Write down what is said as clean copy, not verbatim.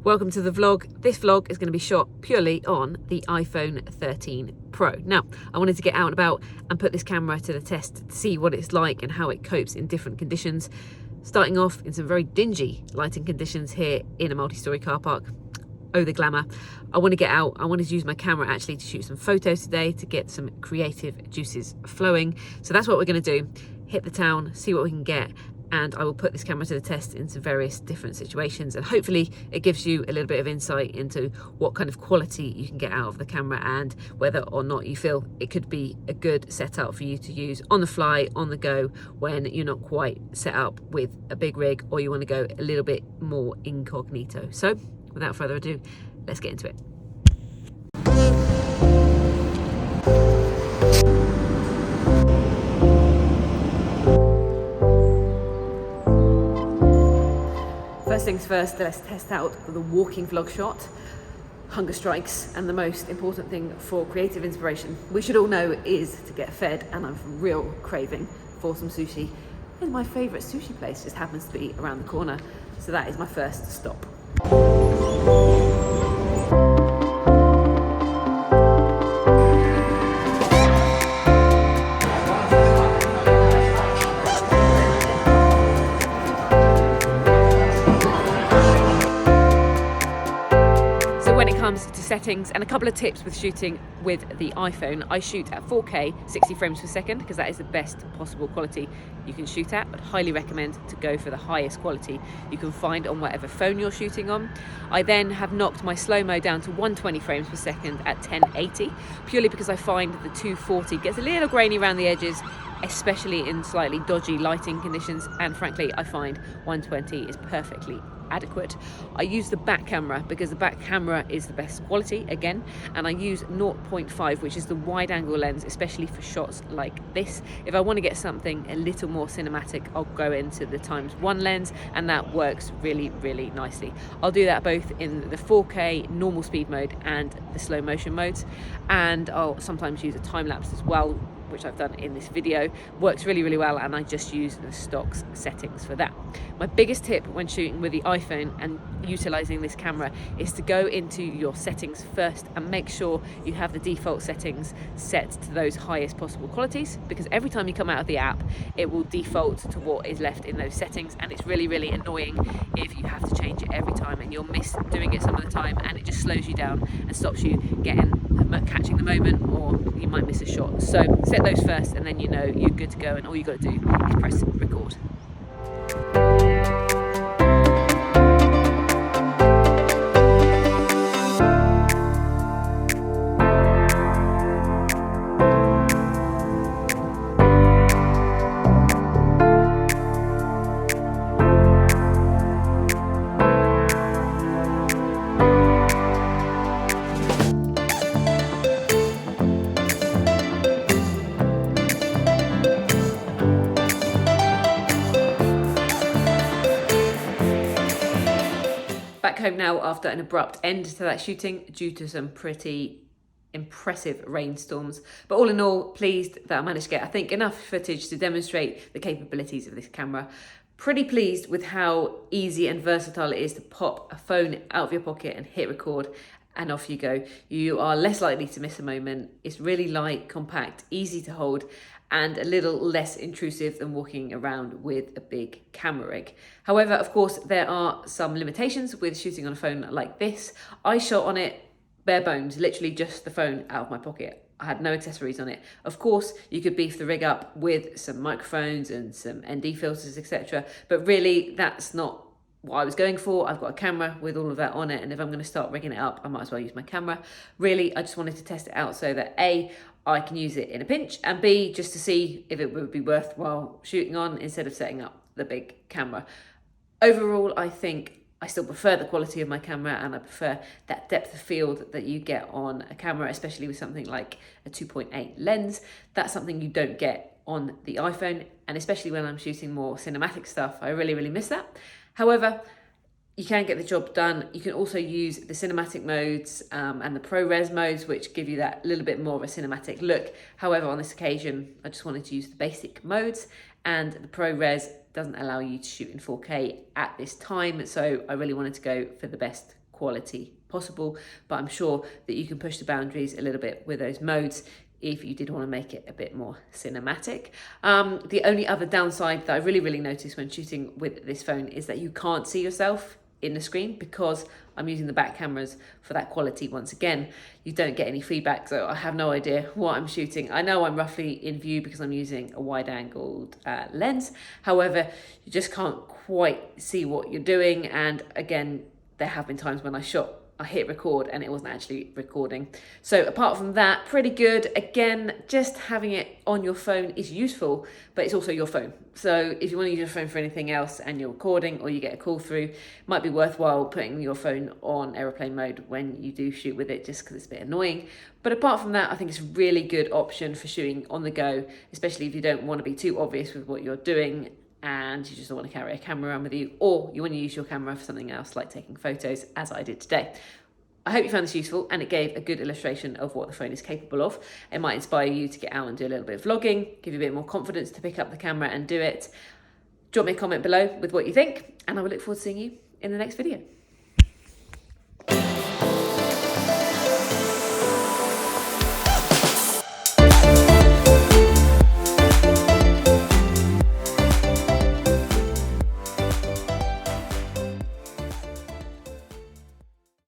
Welcome to the vlog. This vlog is going to be shot purely on the iPhone 13 Pro. Now, I wanted to get out and about and put this camera to the test to see what it's like and how it copes in different conditions. Starting off in some very dingy lighting conditions here in a multi-storey car park. Oh, the glamour. I want to get out. I wanted to use my camera actually to shoot some photos today to get some creative juices flowing. So that's what we're going to do. Hit the town, see what we can get, and I will put this camera to the test in some various different situations, and hopefully it gives you a little bit of insight into what kind of quality you can get out of the camera and whether or not you feel it could be a good setup for you to use on the fly, on the go, when you're not quite set up with a big rig or you want to go a little bit more incognito. So without further ado, let's get into it. First things first, let's test out the walking vlog shot. Hunger strikes, and the most important thing for creative inspiration, we should all know, is to get fed, and I'm real craving for some sushi. And my favourite sushi place just happens to be around the corner, so that is my first stop. When it comes to settings, and a couple of tips with shooting with the iPhone, I shoot at 4K 60 frames per second because that is the best possible quality you can shoot at, but highly recommend to go for the highest quality you can find on whatever phone you're shooting on. I then have knocked my slow-mo down to 120 frames per second at 1080, purely because I find the 240 gets a little grainy around the edges, especially in slightly dodgy lighting conditions, and frankly I find 120 is perfectly adequate. I use the back camera because the back camera is the best quality again, and I use 0.5, which is the wide angle lens, especially for shots like this. If I want to get something a little more cinematic, I'll go into the ×1 lens, and that works really nicely. I'll do that both in the 4K normal speed mode and the slow motion modes, and I'll sometimes use a time lapse as well, which I've done in this video. Works really well, and I just use the stocks settings for that. My biggest tip when shooting with the iPhone and utilizing this camera is to go into your settings first and make sure you have the default settings set to those highest possible qualities, because every time you come out of the app it will default to what is left in those settings, and it's really annoying if you have to change it every time and you'll miss doing it some of the time, and it just slows you down and stops you catching the moment, or you might miss a shot. So set those first, and then you know you're good to go, and all you got to do is press record. Back home now after an abrupt end to that shooting due to some pretty impressive rainstorms, but all in all, pleased that I managed to get, I think, enough footage to demonstrate the capabilities of this camera. Pretty pleased with how easy and versatile it is to pop a phone out of your pocket and hit record, and off you go. You are less likely to miss a moment. It's really light, compact, easy to hold, and a little less intrusive than walking around with a big camera rig. However, of course, there are some limitations with shooting on a phone like this. I shot on it bare bones, literally just the phone out of my pocket. I had no accessories on it. Of course, you could beef the rig up with some microphones and some ND filters, etc. But really, that's not what I was going for. I've got a camera with all of that on it, and if I'm going to start rigging it up, I might as well use my camera. Really, I just wanted to test it out so that A, I can use it in a pinch, and B, just to see if it would be worthwhile shooting on instead of setting up the big camera. Overall, I think I still prefer the quality of my camera, and I prefer that depth of field that you get on a camera, especially with something like a 2.8 lens. That's something you don't get on the iPhone, and especially when I'm shooting more cinematic stuff, I really miss that. However, you can get the job done. You can also use the cinematic modes and the ProRes modes, which give you that little bit more of a cinematic look. However, on this occasion, I just wanted to use the basic modes, and the ProRes doesn't allow you to shoot in 4K at this time, so I really wanted to go for the best quality possible, but I'm sure that you can push the boundaries a little bit with those modes if you did want to make it a bit more cinematic. The only other downside that I really noticed when shooting with this phone is that you can't see yourself in the screen because I'm using the back cameras for that quality. Once again, you don't get any feedback, so I have no idea what I'm shooting. I know I'm roughly in view because I'm using a wide-angled lens. However, you just can't quite see what you're doing, and again, there have been times when I hit record and it wasn't actually recording. So apart from that, pretty good. Again, just having it on your phone is useful, but it's also your phone. So if you want to use your phone for anything else and you're recording or you get a call through, it might be worthwhile putting your phone on airplane mode when you do shoot with it, just because it's a bit annoying. But apart from that, I think it's a really good option for shooting on the go, especially if you don't want to be too obvious with what you're doing and you just don't want to carry a camera around with you, or you want to use your camera for something else like taking photos, as I did today. I hope you found this useful and it gave a good illustration of what the phone is capable of. It might inspire you to get out and do a little bit of vlogging, give you a bit more confidence to pick up the camera and do it. Drop me a comment below with what you think, and I will look forward to seeing you in the next video.